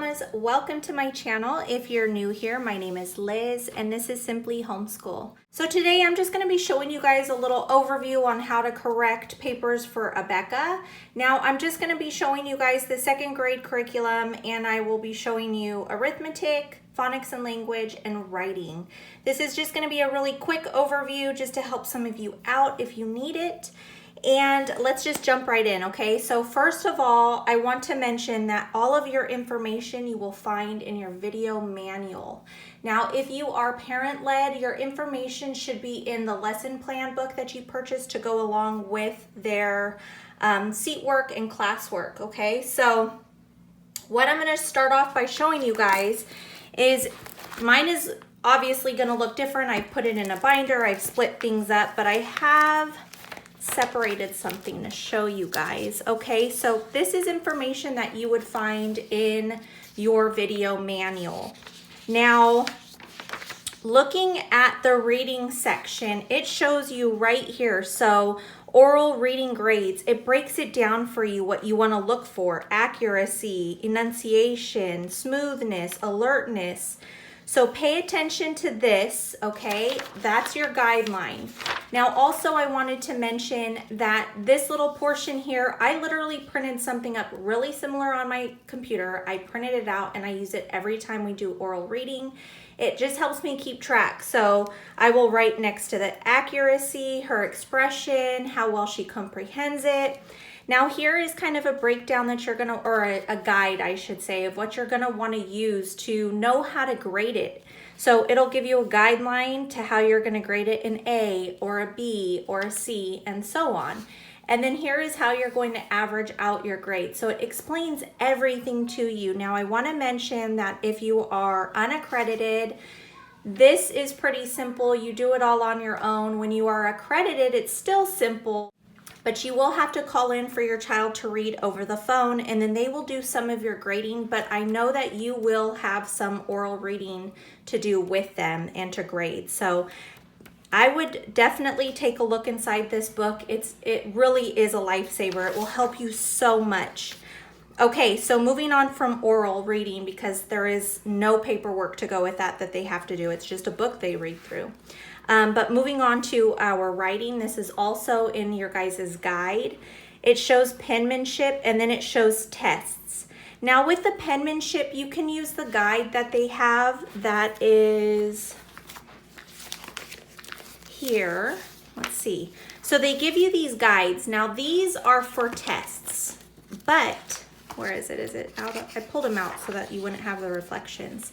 mamas, welcome to my channel. If you're new here, my name is Liz and this is Simply Homeschool. So today I'm just going to be showing you guys a little overview on how to correct papers for Abeka. Now I'm just going to be showing you guys the second grade curriculum, and I will be showing you arithmetic, phonics and language, and writing. This is just going to be a really quick overview just to help some of you out if you need it. And let's just jump right in, okay? So first of all, I want to mention that all of your information you will find in your video manual. Now, if you are parent-led, your information should be in the lesson plan book that you purchased to go along with their seat work and classwork, okay? So what I'm gonna start off by showing you guys is, mine is obviously gonna look different. I've put it in a binder, I've split things up, but I have separated something to show you guys. Okay, so this is information that you would find in your video manual. Now, looking at the reading section, it shows you right here. So oral reading grades, it breaks it down for you what you want to look for: accuracy, enunciation, smoothness, alertness. So pay attention to this, okay? That's your guideline. Now also I wanted to mention that this little portion here, I literally printed something up really similar on my computer. I printed it out and I use it every time we do oral reading. It just helps me keep track. So I will write next to the accuracy, her expression, how well she comprehends it. Now here is kind of a breakdown that you're gonna, or a guide I should say, of what you're gonna wanna use to know how to grade it. So it'll give you a guideline to how you're gonna grade it in A or a B or a C and so on. And then here is how you're going to average out your grade. So it explains everything to you. Now I wanna mention that if you are unaccredited, this is pretty simple. You do it all on your own. When you are accredited, it's still simple, but you will have to call in for your child to read over the phone, and then they will do some of your grading, but I know that you will have some oral reading to do with them and to grade. So I would definitely take a look inside this book. It really is a lifesaver. It will help you so much. Okay, so moving on from oral reading, because there is no paperwork to go with that they have to do. It's just a book they read through. But moving on to our writing, this is also in your guys' guide. It shows penmanship and then it shows tests. Now with the penmanship, you can use the guide that they have that is here. Let's see. So they give you these guides. Now these are for tests, but where is it? Is it out? I pulled them out so that you wouldn't have the reflections.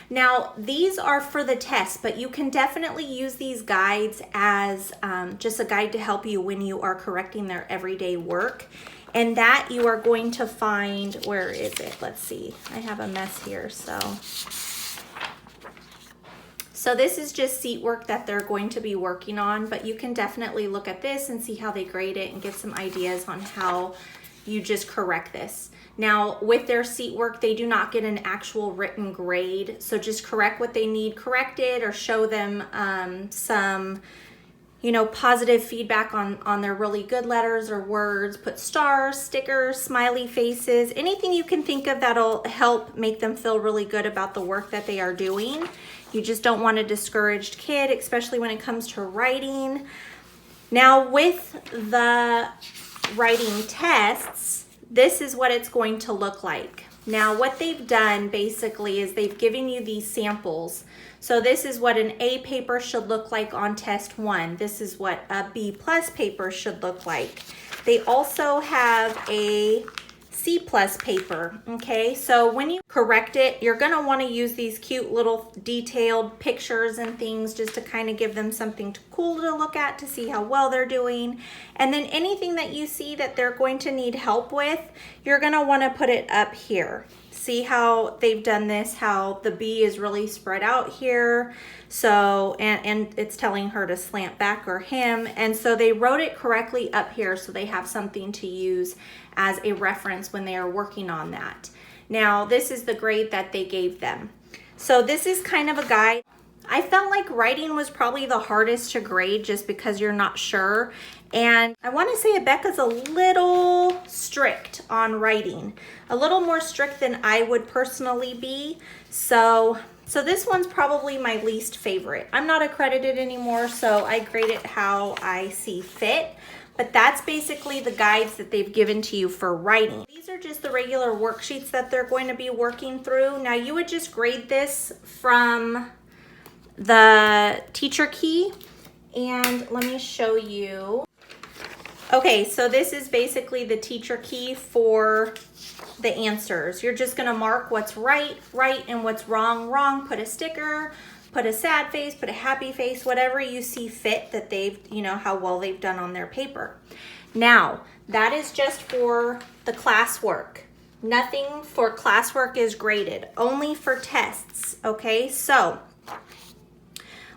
Now, these are for the test, but you can definitely use these guides as just a guide to help you when you are correcting their everyday work. And that you are going to find, where is it? Let's see. I have a mess here, so this is just seat work that they're going to be working on, but you can definitely look at this and see how they grade it and get some ideas on how you just correct this. Now, with their seat work, they do not get an actual written grade, so just correct what they need corrected or show them some, positive feedback on their really good letters or words. Put stars, stickers, smiley faces, anything you can think of that'll help make them feel really good about the work that they are doing. You just don't want a discouraged kid, especially when it comes to writing. Now, with the writing tests, this is what it's going to look like. Now, what they've done basically is they've given you these samples. So this is what an A paper should look like on test 1. This is what a B+ paper should look like. They also have a C+ paper, okay? So when you correct it, you're gonna wanna use these cute little detailed pictures and things just to kind of give them something cool to look at to see how well they're doing. And then anything that you see that they're going to need help with, you're gonna wanna put it up here. See how they've done this, how the B is really spread out here. So, and it's telling her to slant back or him. And so they wrote it correctly up here so they have something to use as a reference when they are working on that. Now, this is the grade that they gave them. So this is kind of a guide. I felt like writing was probably the hardest to grade just because you're not sure. And I want to say Abeka's a little strict on writing, a little more strict than I would personally be. So this one's probably my least favorite. I'm not accredited anymore, so I grade it how I see fit. But that's basically the guides that they've given to you for writing. These are just the regular worksheets that they're going to be working through. Now you would just grade this from the teacher key, and let me show you. Okay, so this is basically the teacher key for the answers. You're just gonna mark what's right, and what's wrong, wrong. Put a sticker, put a sad face, put a happy face, whatever you see fit that they've, you know, how well they've done on their paper. Now, that is just for the classwork. Nothing for classwork is graded, only for tests, okay? So,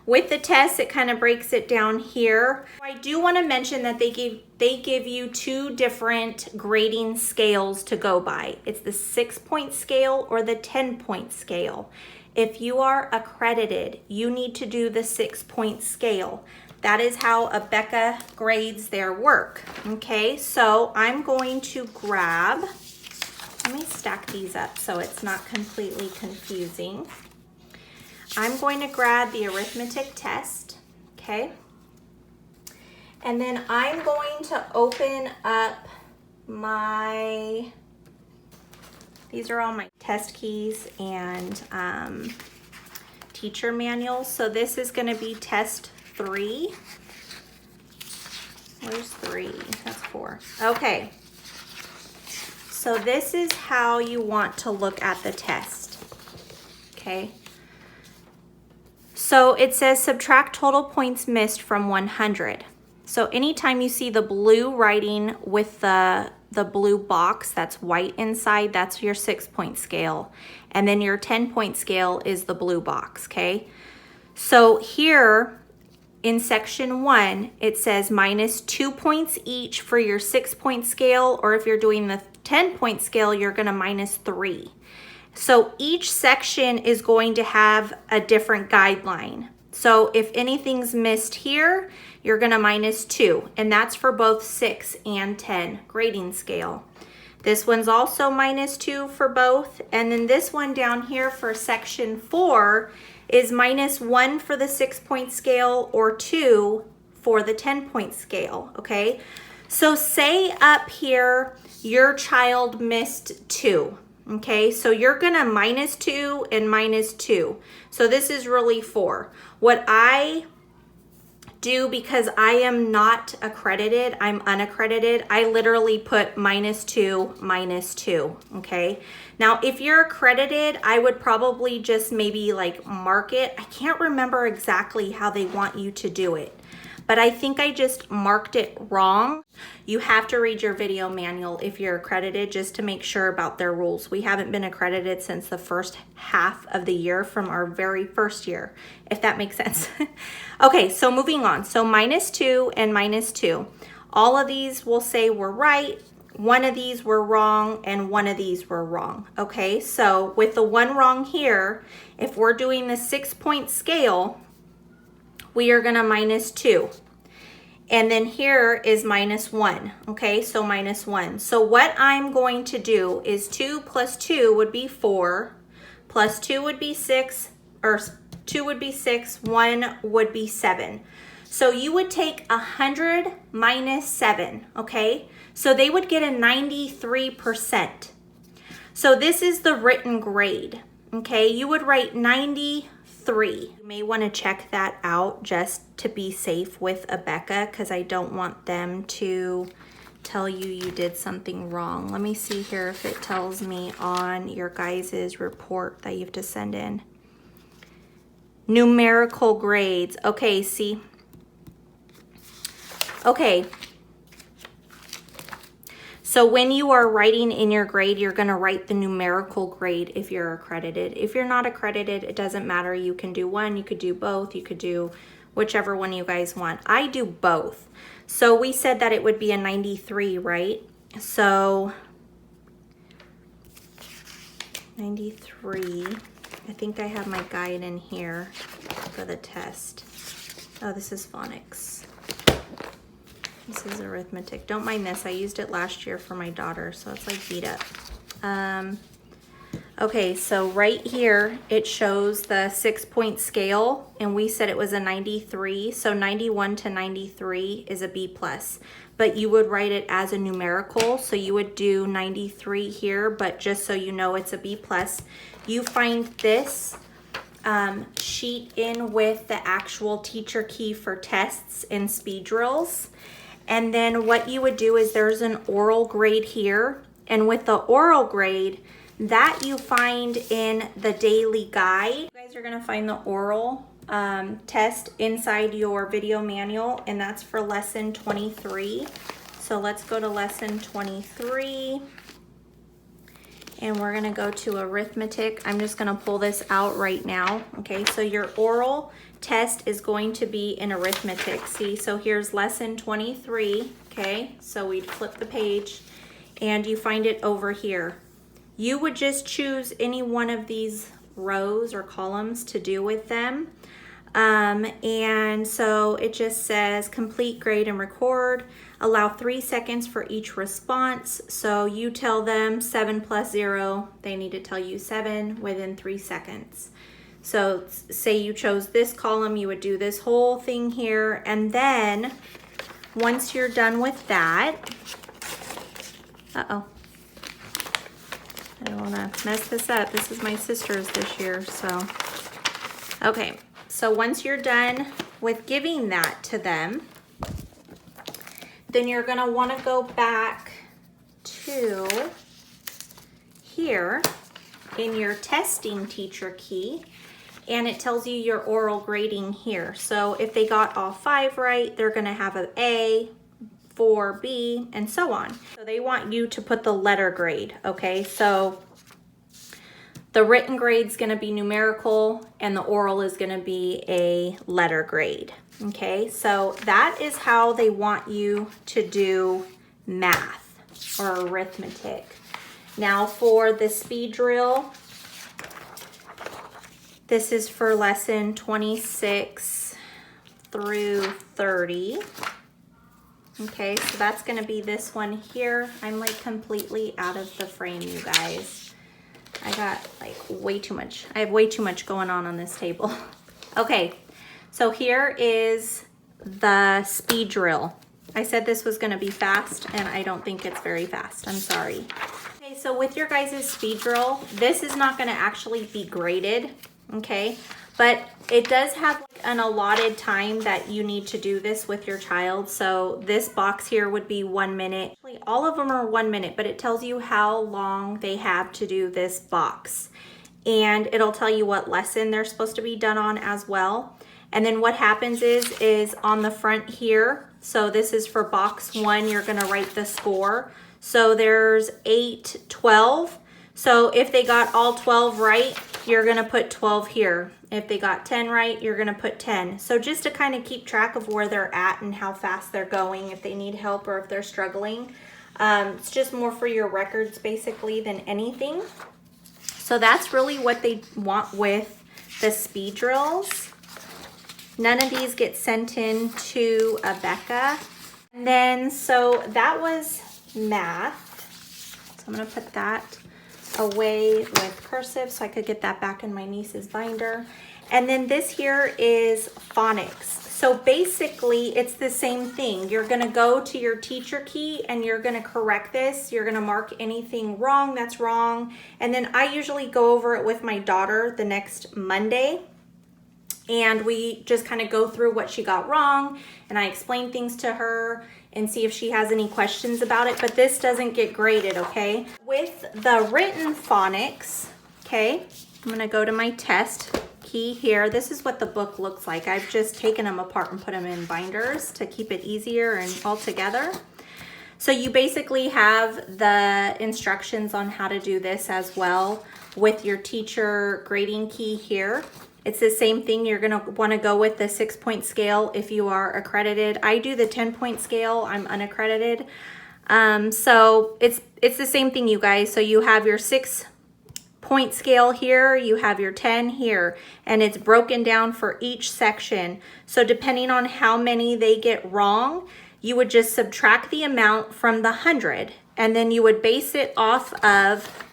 with the tests, it kind of breaks it down here. I do want to mention that they give you two different grading scales to go by. It's the 6-point scale or the 10-point scale. If you are accredited, you need to do the 6-point scale. That is how Abeka grades their work. Okay, so I'm going to grab, let me stack these up so it's not completely confusing. I'm going to grab the arithmetic test, okay? And then I'm going to open up my, these are all my test keys and teacher manuals. So this is going to be test 3. Where's 3? That's 4. Okay. So this is how you want to look at the test, okay? So it says subtract total points missed from 100. So anytime you see the blue writing with the blue box that's white inside, that's your 6-point scale. And then your 10-point scale is the blue box, okay? So here in section 1, it says minus 2 points each for your 6-point scale, or if you're doing the 10-point scale, you're gonna minus 3. So each section is going to have a different guideline. So if anything's missed here, you're gonna minus 2, and that's for both 6 and 10 grading scale. This one's also minus 2 for both, and then this one down here for section 4 is minus 1 for the 6-point scale or 2 for the 10-point scale, okay? So say up here, your child missed 2. Okay, so you're gonna minus 2 and minus 2. So this is really 4. What I do, because I am not accredited, I'm unaccredited, I literally put minus 2, minus 2, okay? Now, if you're accredited, I would probably just maybe like mark it. I can't remember exactly how they want you to do it, but I think I just marked it wrong. You have to read your video manual if you're accredited just to make sure about their rules. We haven't been accredited since the first half of the year from our very first year, if that makes sense. Okay, so moving on. So minus 2 and minus 2. All of these will say were right, one of these were wrong, and one of these were wrong. Okay, so with the one wrong here, if we're doing the 6-point scale, we are gonna minus 2. And then here is minus 1, okay? So minus 1. So what I'm going to do is 2 plus 2 would be 4, plus 2 would be 6, or 2 would be 6, 1 would be 7. So you would take 100 minus 7, okay? So they would get a 93%. So this is the written grade, okay? You would write 93. You may want to check that out just to be safe with Abeka, because I don't want them to tell you you did something wrong. Let me see here if it tells me on your guys' report that you have to send in. Numerical grades. Okay, see. Okay. So when you are writing in your grade, you're going to write the numerical grade if you're accredited. If you're not accredited, it doesn't matter. You can do one, you could do both, you could do whichever one you guys want. I do both. So we said that it would be a 93, right? So 93, I think I have my guide in here. for the test. Oh, this is phonics. This is arithmetic. Don't mind this. I used it last year for my daughter, so it's like beat up. Okay, so right here, it shows the 6-point scale, and we said it was a 93, so 91 to 93 is a B+. But you would write it as a numerical, so you would do 93 here, but just so you know it's a B+. You find this sheet in with the actual teacher key for tests and speed drills. And then what you would do is there's an oral grade here, and with the oral grade, that you find in the daily guide. You guys are gonna find the oral test inside your video manual, and that's for lesson 23. So let's go to lesson 23, and we're gonna go to arithmetic. I'm just gonna pull this out right now. Okay, so your oral test is going to be in arithmetic. See, so here's lesson 23, okay? So we'd flip the page, and you find it over here. You would just choose any one of these rows or columns to do with them. And so it just says complete, grade, and record. Allow 3 seconds for each response. So you tell them 7 plus 0. They need to tell you 7 within 3 seconds. So say you chose this column, you would do this whole thing here. And then once you're done with that, uh-oh. I don't want to mess this up. This is my sister's this year, so. Okay, so once you're done with giving that to them, then you're going to want to go back to here in your testing teacher key, and it tells you your oral grading here. So if they got all 5 right, they're going to have an A, 4, B, and so on. So they want you to put the letter grade, okay? So the written grade's gonna be numerical, and the oral is gonna be a letter grade, okay? So that is how they want you to do math or arithmetic. Now for the speed drill, this is for lesson 26 through 30. Okay, so that's gonna be this one here. I'm like completely out of the frame, you guys. I got like way too much. I have way too much going on this table. Okay, so here is the speed drill. I said this was gonna be fast, and I don't think it's very fast. I'm sorry. Okay, so with your guys' speed drill, this is not gonna actually be graded, okay? But it does have an allotted time that you need to do this with your child. So this box here would be 1 minute. Actually, all of them are 1 minute, but it tells you how long they have to do this box. And it'll tell you what lesson they're supposed to be done on as well. And then what happens is on the front here, so this is for box 1, you're gonna write the score. So there's 8, 12. So if they got all 12 right, you're gonna put 12 here. If they got 10 right, you're gonna put 10. So just to kind of keep track of where they're at and how fast they're going, if they need help or if they're struggling. It's just more for your records basically than anything. So that's really what they want with the speed drills. None of these get sent in to Abeka. And then, so that was math. So I'm gonna put that away with cursive so I could get that back in my niece's binder. And then this here is phonics. So basically it's the same thing. You're gonna go to your teacher key and you're gonna correct this. You're gonna mark anything wrong that's wrong. And then I usually go over it with my daughter the next Monday. And we just kind of go through what she got wrong, and I explain things to her and see if she has any questions about it, but this doesn't get graded, okay? With the written phonics, okay, I'm gonna go to my test key here. This is what the book looks like. I've just taken them apart and put them in binders to keep it easier and all together. So you basically have the instructions on how to do this as well with your teacher grading key here. It's the same thing. You're gonna wanna go with the 6-point scale if you are accredited. I do the 10-point scale, I'm unaccredited. So it's the same thing, you guys. So you have your 6 point scale here, you have your 10 here, and it's broken down for each section. So depending on how many they get wrong, you would just subtract the amount from the 100, and then you would base it off of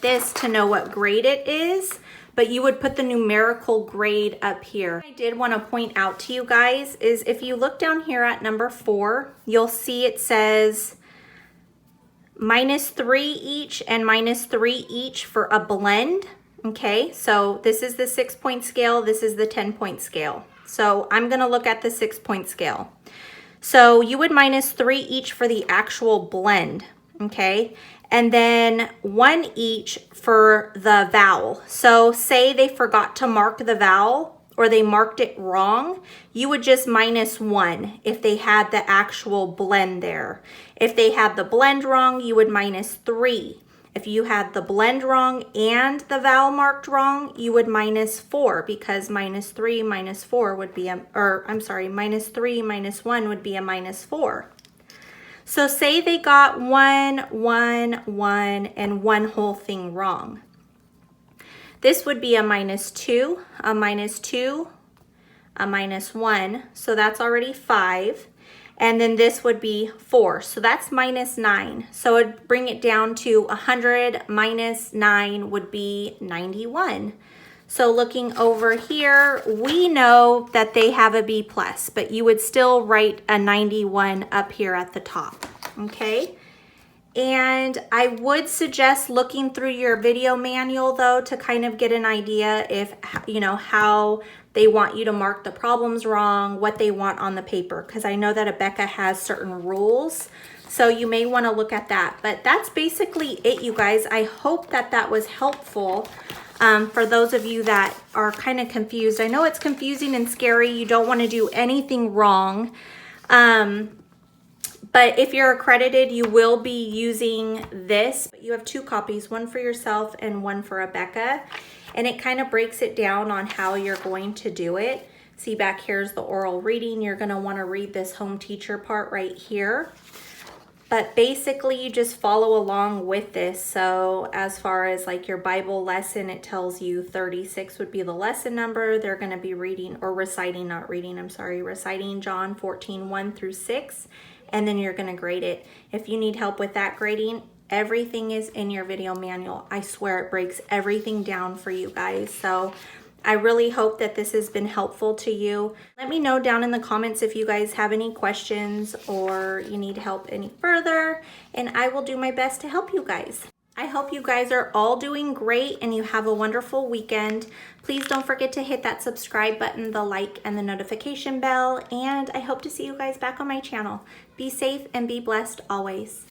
this to know what grade it is, but you would put the numerical grade up here. What I did want to point out to you guys is if you look down here at number 4, you'll see it says -3 each and -3 each for a blend. Okay, so this is the 6-point scale, this is the 10-point scale. So I'm gonna look at the 6-point scale. So you would -3 each for the actual blend, okay? And then 1 each for the vowel. So say they forgot to mark the vowel or they marked it wrong, you would just -1 if they had the actual blend there. If they had the blend wrong, you would -3. If you had the blend wrong and the vowel marked wrong, you would -4 because -3 -4 would be -3 -1 would be a -4. So say they got 1, 1, 1, and one whole thing wrong. This would be a -2, a -2, a -1, so that's already 5. And then this would be 4, so that's -9. So it'd bring it down to 100 minus 9 would be 91. So looking over here, we know that they have a B+, but you would still write a 91 up here at the top, okay? And I would suggest looking through your video manual though to kind of get an idea if, you know, how they want you to mark the problems wrong, what they want on the paper, because I know that Abeka has certain rules. So you may want to look at that. But that's basically it, you guys. I hope that that was helpful for those of you that are kind of confused. I know it's confusing and scary. You don't want to do anything wrong. But if you're accredited, you will be using this. You have 2 copies, one for yourself and one for Abeka. And it kind of breaks it down on how you're going to do it. See, back here's the oral reading. You're going to want to read this home teacher part right here. But basically, you just follow along with this. So as far as like your Bible lesson, it tells you 36 would be the lesson number. They're going to be reading or reciting, not reading, I'm sorry, reciting John 14, 1 through 6. And then you're going to grade it. If you need help with that grading, everything is in your video manual. I swear it breaks everything down for you guys. So I really hope that this has been helpful to you. Let me know down in the comments if you guys have any questions or you need help any further, and I will do my best to help you guys. I hope you guys are all doing great and you have a wonderful weekend. Please don't forget to hit that subscribe button, the like, and the notification bell, and I hope to see you guys back on my channel. Be safe and be blessed always.